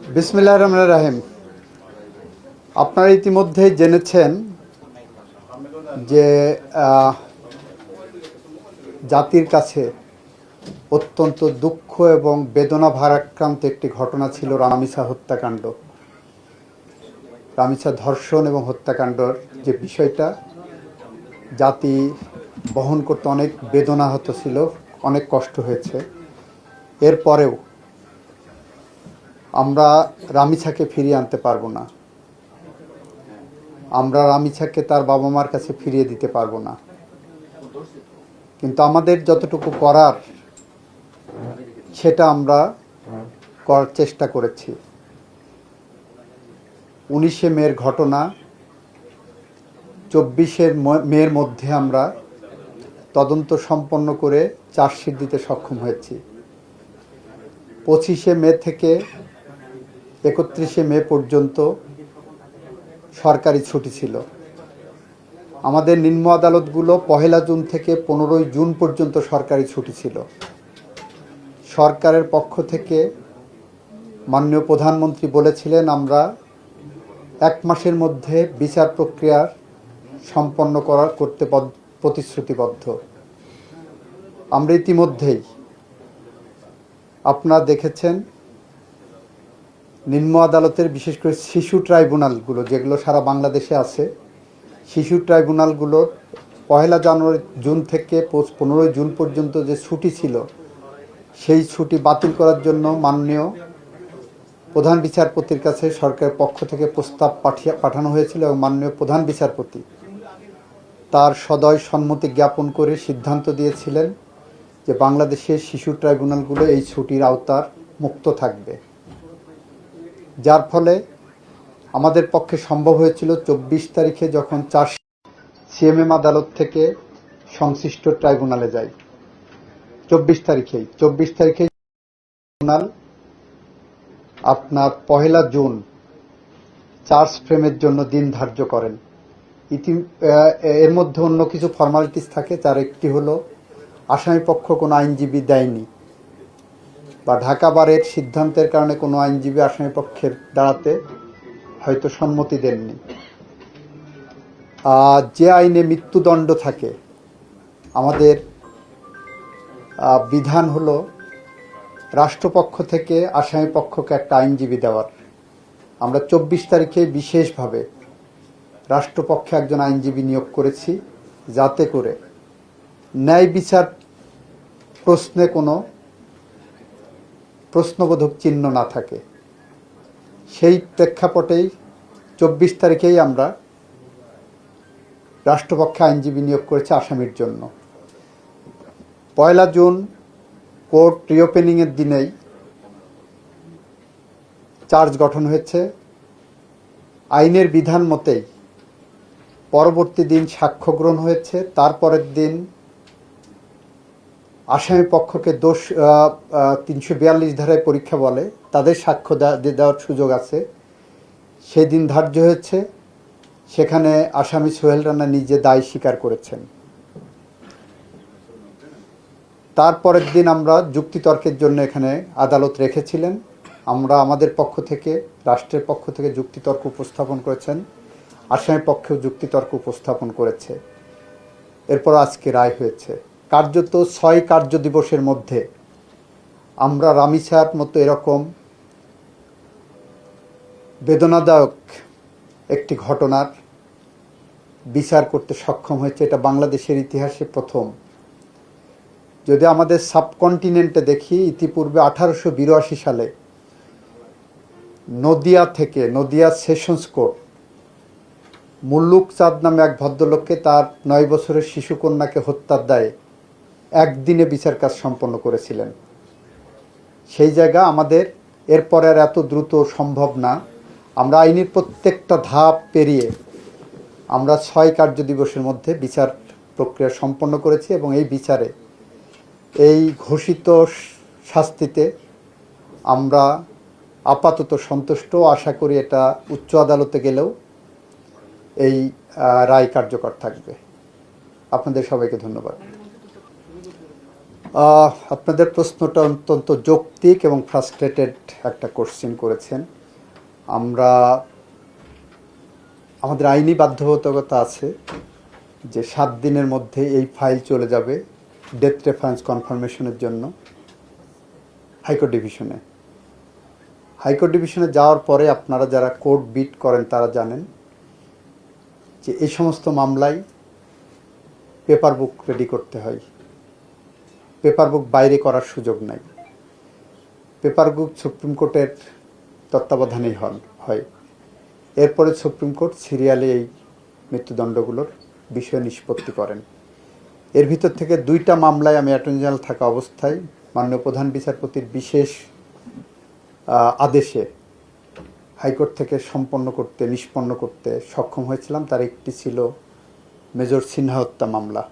বিসমিল্লাহির রহমানির রহিম। আপনারা ইতিমধ্যেই জেনেছেন যে জাতির কাছে অত্যন্ত দুঃখ এবং বেদনা ভারাক্রান্ত একটি ঘটনা ছিল রামিসা হত্যাকাণ্ড। রামিসা ধর্ষণ এবং হত্যাকাণ্ডর যে বিষয়টা জাতি বহন করতে অনেক বেদনাহত ছিল, অনেক কষ্ট হয়েছে। এরপরেও আমরা রামিসাকে ফিরিয়ে আনতে পারবো না, আমরা রামিসাকে তার বাবা মার কাছে ফিরিয়ে দিতে পারবো না, কিন্তু আমাদের যতটুকু করার সেটা আমরা করার চেষ্টা করেছি। 19শে মের ঘটনা 24শে মের মধ্যে আমরা তদন্ত সম্পন্ন করে চার্জশিট দিতে সক্ষম হয়েছি। 25শে মে থেকে 31শে মে পর্যন্ত সরকারি ছুটি ছিল। আমাদের নিম্ন আদালতগুলো 1 জুন থেকে 15 জুন পর্যন্ত সরকারি ছুটি ছিল। সরকারের পক্ষ থেকে মাননীয় প্রধানমন্ত্রী বলেছিলেন আমরা 1 মাসের মধ্যে বিচার প্রক্রিয়া সম্পন্ন করতে প্রতিশ্রুতিবদ্ধ। আমরা ইতিমধ্যেই আপনারা দেখেছেন নিম্ন আদালতের বিশেষ করে শিশু ট্রাইব্যুনালগুলো যেগুলো সারা বাংলাদেশে আছে, শিশু ট্রাইব্যুনালগুলোর 1 জুন থেকে 15 জুন পর্যন্ত যে ছুটি ছিল সেই ছুটি বাতিল করার জন্য মাননীয় প্রধান বিচারপতির কাছে সরকারের পক্ষ থেকে প্রস্তাব পাঠানো হয়েছিল এবং মাননীয় প্রধান বিচারপতি তার সদয় সম্মতি জ্ঞাপন করে সিদ্ধান্ত দিয়েছিলেন যে বাংলাদেশের শিশু ট্রাইব্যুনালগুলো এই ছুটির আওতার মুক্ত থাকবে, যার ফলে আমাদের পক্ষে সম্ভব হয়েছিল 24 তারিখে যখন সিএমএম আদালত থেকে সংশ্লিষ্ট ট্রাইব্যুনালে যায়। 24 তারিখে ট্রাইব্যুনাল আপনার 1 জুন চার্জ ফ্রেমের জন্য দিন ধার্য করেন। এর মধ্যে অন্য কিছু ফর্মালিটিস থাকে, যার একটি হলো আসামি পক্ষ কোনো আইনজীবী দেয়নি বা ঢাকা বারের সিদ্ধান্তের কারণে কোনো আইনজীবী আসামি পক্ষের দাঁড়াতে হয়তো সম্মতি দেননি। যে আইনে মৃত্যুদণ্ড থাকে আমাদের বিধান হলো রাষ্ট্রপক্ষ থেকে আসামি পক্ষকে একটা আইনজীবী দেওয়ার। আমরা 24 তারিখে বিশেষভাবে রাষ্ট্রপক্ষে একজন আইনজীবী নিয়োগ করেছি, যাতে করে ন্যায় বিচার প্রশ্নে কোনো প্রশ্নবোধক চিহ্ন না থাকে। সেই প্রেক্ষাপটেই 24 তারিখেই আমরা রাষ্ট্রপক্ষে আইনজীবী নিয়োগ করেছি আসামির জন্য। 1 জুন কোর্ট রিওপেনিংয়ের দিনেই চার্জ গঠন হয়েছে। আইনের বিধান মতেই পরবর্তী দিন সাক্ষ্য গ্রহণ হয়েছে। তারপরের দিন আসামি পক্ষকে 342 ধারায় পরীক্ষা বলে, তাদের সাক্ষ্য দেওয়ার সুযোগ আছে, সেই দিন ধার্য হয়েছে। সেখানে আসামি সোহেল রানা নিজে দায় স্বীকার করেছেন। তারপরের দিন আমরা যুক্তিতর্কের জন্য এখানে আদালত রেখেছিলেন। আমরা আমাদের পক্ষ থেকে, রাষ্ট্রের পক্ষ থেকে যুক্তিতর্ক উপস্থাপন করেছেন, আসামি পক্ষেও যুক্তিতর্ক উপস্থাপন করেছে। এরপর আজকে রায় হয়েছে। কার্যত 6 কার্য দিবসের মধ্যে আমরা রামিসার মতো এরকম বেদনাদায়ক একটি ঘটনার বিচার করতে সক্ষম হয়েছে। এটা বাংলাদেশের ইতিহাসে প্রথম। যদি আমাদের সাবকন্টিনেন্টে দেখি, ইতিপূর্বে 1882 সালে নদিয়া সেশনস কোর্ট মুল্লুক চাঁদ নামে এক ভদ্রলোককে তার 9 বছরের শিশুকন্যাকে হত্যার দায়ে একদিনে বিচার কাজ সম্পন্ন করেছিলেন। সেই জায়গা আমাদের এরপর আর এত দ্রুত সম্ভব না। আমরা আইনের প্রত্যেকটা ধাপ পেরিয়ে আমরা 6 কার্য দিবসের মধ্যে বিচার প্রক্রিয়া সম্পন্ন করেছি এবং এই বিচারে এই ঘোষিত শাস্তিতে আমরা আপাতত সন্তুষ্ট। আশা করি এটা উচ্চ আদালতে গেলেও এই রায় কার্যকর থাকবে। আপনাদের সবাইকে ধন্যবাদ। আপনাদের প্রশ্নটা অত্যন্ত যৌক্তিক এবং ফ্রাস্ট্রেটেড একটা কোশ্চেন করেছেন। আমাদের আইনি বাধ্যবাধকতা আছে যে 7 দিনের মধ্যে এই ফাইল চলে যাবে ডেথ রেফারেন্স কনফার্মেশনের জন্য হাইকোর্ট ডিভিশনে। হাইকোর্ট ডিভিশনে যাওয়ার পরে আপনারা যারা কোর্ট বিট করেন তারা জানেন যে এই সমস্ত মামলায় পেপার বুক রেডি করতে হয়। পেপার বুক বাইরে করার সুযোগ নাই। পেপার বুক সুপ্রিম কোর্টের তত্ত্বাবধানেই হয়। এরপরে সুপ্রিম কোর্ট সিরিয়ালে এই মৃত্যুদণ্ডগুলোর বিষয় নিষ্পত্তি করেন। এর ভিতর থেকে 2টা মামলায় আমি অ্যাটর্নি জেনারেল থাকা অবস্থায় মাননীয় প্রধান বিচারপতির বিশেষ আদেশে হাইকোর্ট থেকে নিষ্পন্ন করতে সক্ষম হয়েছিলাম। তার একটি ছিল মেজর সিনহা হত্যা মামলা,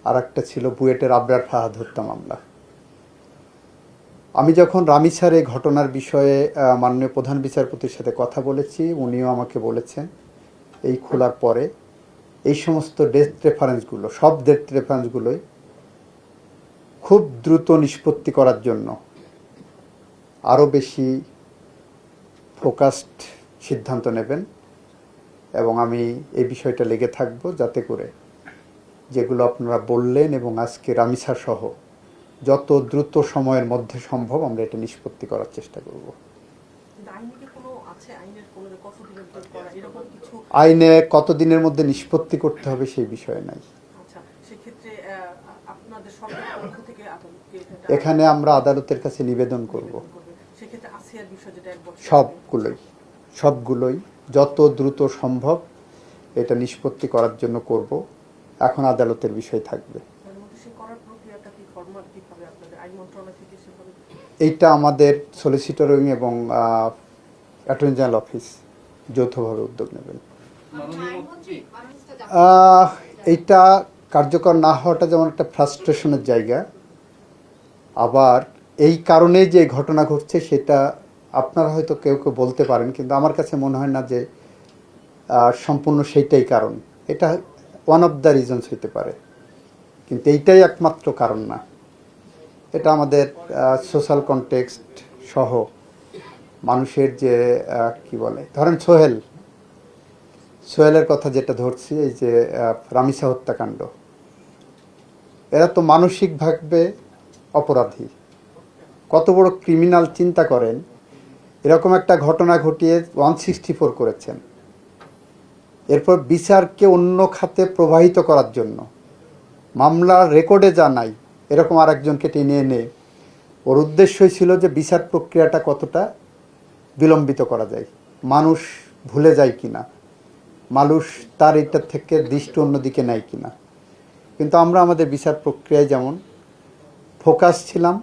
আর একটা ছিল বুয়েটের আবরার ফাহাদ হত্যা মামলা। আমি যখন রামিসার এই ঘটনার বিষয়ে মাননীয় প্রধান বিচারপতির সাথে কথা বলেছি, উনিও আমাকে বলেছেন এই খোলার পরে এই সমস্ত সব ডেথ রেফারেন্সগুলোই খুব দ্রুত নিষ্পত্তি করার জন্য আরও বেশি ফোকাসড সিদ্ধান্ত নেবেন, এবং আমি এই বিষয়টা লেগে থাকব যাতে করে যেগুলো আপনারা বললেন এবং আজকে রামিসা সহ যত দ্রুত সময়ের মধ্যে সম্ভব আমরা এটা নিষ্পত্তি করার চেষ্টা করব। আইনে কতদিনের মধ্যে নিষ্পত্তি করতে হবে সেই বিষয়ে নাই। এখানে আমরা আদালতের কাছে নিবেদন করব সবগুলোই যত দ্রুত সম্ভব এটা নিষ্পত্তি করার জন্য করব। এখন আদালতের বিষয় থাকবে। এইটা আমাদের সলিসিটর উইং এবং অ্যাটর্নি জেনারেল অফিস যৌথভাবে উদ্যোগ নেবেন। এইটা কার্যকর না হওয়াটা যেমন একটা ফ্রাস্ট্রেশনের জায়গা, আবার এই কারণে যে ঘটনা ঘটছে সেটা আপনারা হয়তো কেউ কেউ বলতে পারেন, কিন্তু আমার কাছে মনে হয় না যে সম্পূর্ণ সেইটাই কারণ। এটা ওয়ান অফ দ্য রিজনস হইতে পারে, কিন্তু এইটাই একমাত্র কারণ না। এটা আমাদের সোশ্যাল কনটেক্সট সহ মানুষের যে কি বলে, ধরেন সোহেলের কথা যেটা ধরছি, এই যে রামিসা হত্যাকাণ্ড, এরা তো মানসিকভাবে অপরাধী, কত বড় ক্রিমিনাল চিন্তা করেন। এরকম একটা ঘটনা ঘটিয়ে 164 করেছেন, এরপর বিচারকে অন্য খাতে প্রবাহিত করার জন্য মামলার রেকর্ডে যা নাই এরকম আরেকজনকে টেনে এনে ওর উদ্দেশ্যই ছিল যে বিচার প্রক্রিয়াটা কতটা বিলম্বিত করা যায়, মানুষ ভুলে যায় কিনা, মানুষ তার এটার থেকে দৃষ্টি অন্যদিকে নেয় কিনা। কিন্তু আমরা আমাদের বিচার প্রক্রিয়ায় যেমন ফোকাস ছিলাম,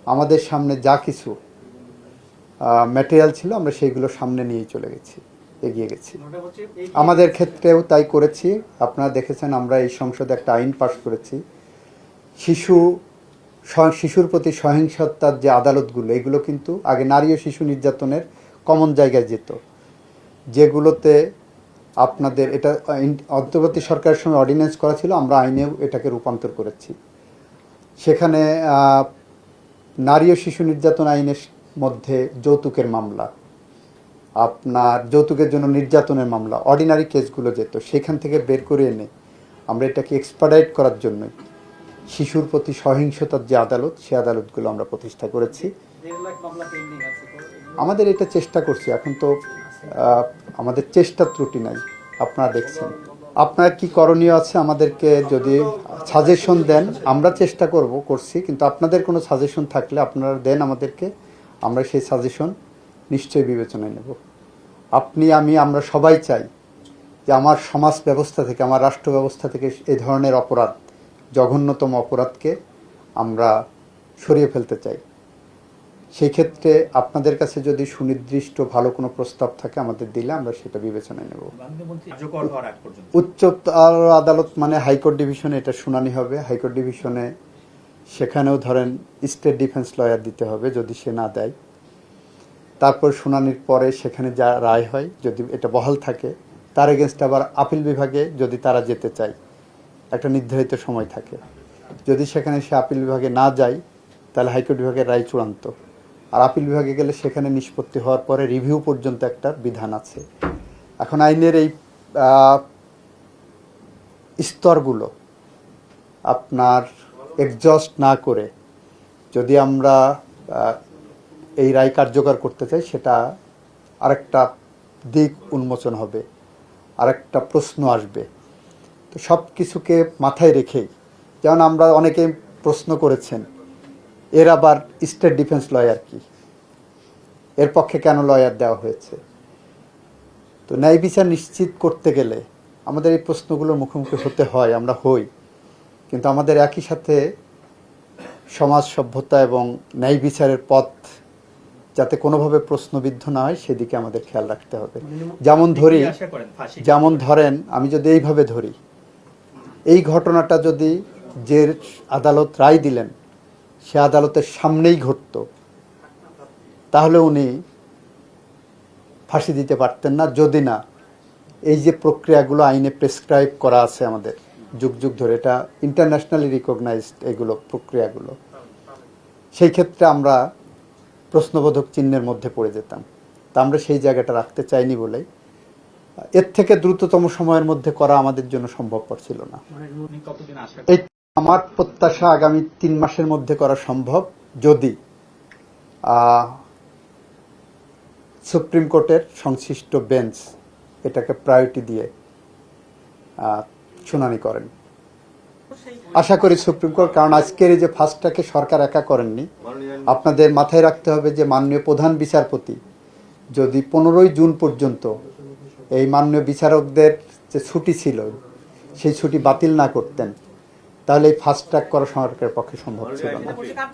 আমাদের সামনে যা কিছু ম্যাটেরিয়াল ছিল আমরা সেইগুলো সামনে নিয়ে এগিয়ে গেছি। আমাদের ক্ষেত্রেও তাই করেছি। আপনারা দেখেছেন আমরা এই সংসদে একটা আইন পাশ করেছি, শিশুর প্রতি সহিংসতার যে আদালতগুলো, এগুলো কিন্তু আগে নারী ও শিশু নির্যাতনের কমন জায়গায় যেত, যেগুলোতে আপনাদের এটা অন্তর্বর্তী সরকারের সময় অর্ডিন্যান্স করা ছিল, আমরা আইনেও এটাকে রূপান্তর করেছি। সেখানে নারী ও শিশু নির্যাতন আইনের মধ্যে যৌতুকের মামলা, আপনার যৌতুকের জন্য নির্যাতনের মামলা, অর্ডিনারি কেসগুলো যেত, সেখান থেকে বের করে এনে আমরা এটাকে এক্সপার্ডাইট করার জন্যই শিশুর প্রতি সহিংসতার যে আদালত, সে আদালতগুলো আমরা প্রতিষ্ঠা করেছি। আমাদের এটা চেষ্টা করছি, এখন তো আমাদের চেষ্টার ত্রুটি নাই, আপনারা দেখছেন। আপনার কি করণীয় আছে আমাদেরকে যদি সাজেশন দেন, আমরা চেষ্টা করছি, কিন্তু আপনাদের কোনো সাজেশন থাকলে আপনারা দেন আমাদেরকে, আমরা সেই সাজেশন নিশ্চয়ই বিবেচনায় নেব। আপনি, আমরা সবাই চাই যে আমার সমাজ ব্যবস্থা থেকে, আমার রাষ্ট্র ব্যবস্থা থেকে এই ধরনের অপরাধ, জঘন্যতম অপরাধকে আমরা সরিয়ে ফেলতে চাই। সেই ক্ষেত্রে আপনাদের কাছে যদি সুনির্দিষ্ট ভালো কোনো প্রস্তাব থাকে আমাদের দিলে আমরা সেটা বিবেচনায় নেব। উচ্চতর আদালত মানে হাইকোর্ট ডিভিশনে এটা শুনানি হবে। হাইকোর্ট ডিভিশনে সেখানেও ধরেন স্টেট ডিফেন্স লয়ার দিতে হবে, যদি সে না দেয়। তারপর শুনানির পরে সেখানে যা রায় হয়, যদি এটা বহাল থাকে, তার এগেনস্ট আবার আপিল বিভাগে যদি তারা যেতে চায়, একটা নির্ধারিত সময় থাকে। যদি সেখানে সে আপিল বিভাগে না যায় তাহলে হাইকোর্ট বিভাগের রায় চূড়ান্ত। আর আপিল বিভাগে গেলে সেখানে নিষ্পত্তি হওয়ার পরে রিভিউ পর্যন্ত একটা বিধান আছে। এখন আইনের এই স্তরগুলো আপনার এক্সজস্ট না করে যদি আমরা এই রায় কার্যকর করতে চাই, সেটা আরেকটা দিক উন্মোচন হবে, আরেকটা প্রশ্ন আসবে। তো সব কিছুকে মাথায় রেখেই, যেমন আমরা অনেকে প্রশ্ন করেছেন এর আবার স্টেট ডিফেন্স লয়ার কি, এর পক্ষে কেন লয়ার দেওয়া হয়েছে। তো ন্যায় বিচার নিশ্চিত করতে গেলে আমাদের এই প্রশ্নগুলোর মুখোমুখি হতে হয়, আমরা হই, কিন্তু আমাদের একই সাথে সমাজ সভ্যতা এবং ন্যায় বিচারের পথ যাতে কোনোভাবে প্রশ্নবিদ্ধ না হয় সেদিকে আমাদের খেয়াল রাখতে হবে। যেমন ধরেন আমি যদি এইভাবে ধরি, এই ঘটনাটা যদি যে আদালত রায় দিলেন সে আদালতের সামনেই ঘটতো, তাহলে উনি ফাঁসি দিতে পারতেন না, যদি না এই যে প্রক্রিয়াগুলো আইনে প্রেসক্রাইব করা আছে আমাদের যুগ যুগ ধরে, এটা ইন্টারন্যাশনালি রিকগনাইজড এগুলো প্রক্রিয়াগুলো, সেই ক্ষেত্রে আমরা প্রশ্নবোধক চিহ্নের মধ্যে পড়ে যেতাম। তা আমরা সেই জায়গাটা রাখতে চাইনি বলেই এর থেকে দ্রুততম সময়ের মধ্যে করা আমাদের জন্য সম্ভবপর ছিল না। এই আমার প্রত্যাশা আগামী 3 মাসের মধ্যে করা সম্ভব, যদি সুপ্রিম কোর্টের সংশ্লিষ্ট বেঞ্চ এটাকে প্রায়োরিটি দিয়ে শুনানি করেন। আশা করি সুপ্রিম কোর্ট, কারণ আজকের এই যে ফার্স্টটাকে সরকার একা করেননি, আপনাদের মাথায় রাখতে হবে যে মাননীয় প্রধান বিচারপতি যদি 15ই জুন পর্যন্ত এই মাননীয় বিচারকদের যে ছুটি ছিল সেই ছুটি বাতিল না করতেন, তাহলে এই ফাস্ট ট্র্যাক করা সরকারের পক্ষে সম্ভব ছিল না।